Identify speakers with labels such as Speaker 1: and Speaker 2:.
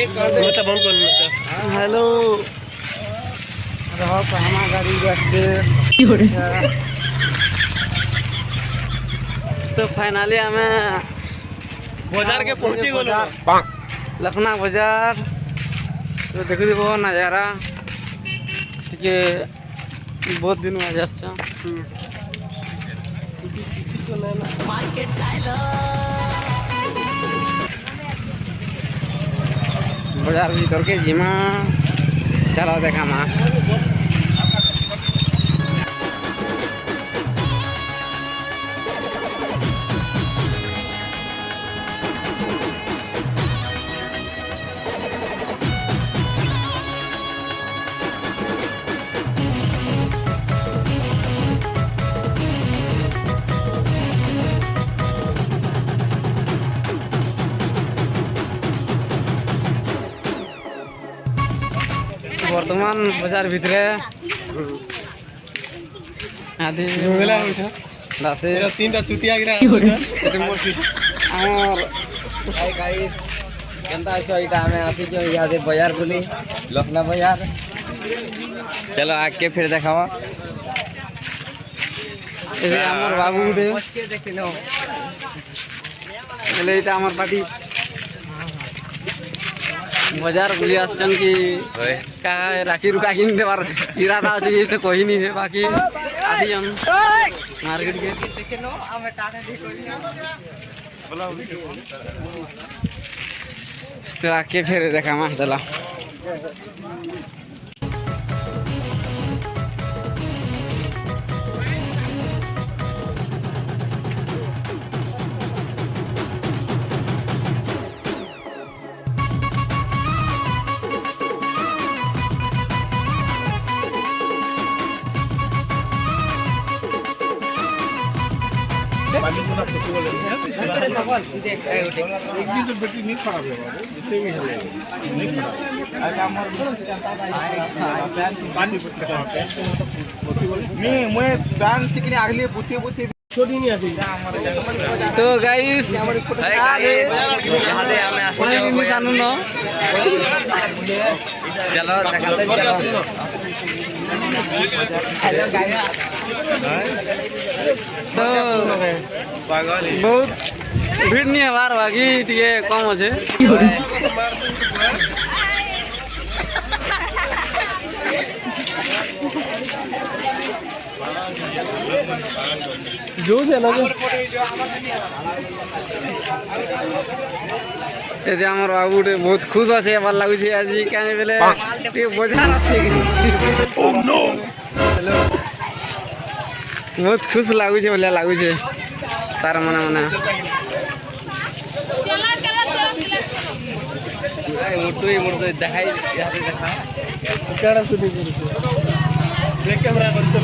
Speaker 1: hello रहो कहना गाड़ी बैठते तो फाइनली हमें
Speaker 2: बाजार के पहुंची गलो
Speaker 1: लखना बाजार तो देखो बहुत नज़ारा टिके बहुत दिन में जास्ता बाजार भीतर के जिमा चलो देखा माँ बर्तमान बाजार भितरे आदि दासे
Speaker 2: तीनटा चुतिया गिरा
Speaker 1: और भाई गाइस केनता छ इटा हमें आसी जो यहाँ से बाजार बुली लखना बाजार चलो आके फिर देखावा ये हमर बाबू दे देखिनो बोले इटा हमर पार्टी बाजार बुली आसन की का राखी रुका किन देवार इरादा আছে যে কই নি है बाकी आसी हम मार्केट के देखिनो हमें टाटा दे कोई तो आके फिर देखा मा चला तो गाइस चलो तो बहुत भीड़ नहीं है बार बाकी टे कम अच्छे जो है ना আমার বাবুটে বহুত খুশ আছে ভাল লাগুছে আজি কানে বেলে বাজার আসছে কি বহুত খুশ লাগুছে বলে লাগুছে তার মনে মনে মুর্তু দেখাই দেখা
Speaker 2: ক্যামেরা করতে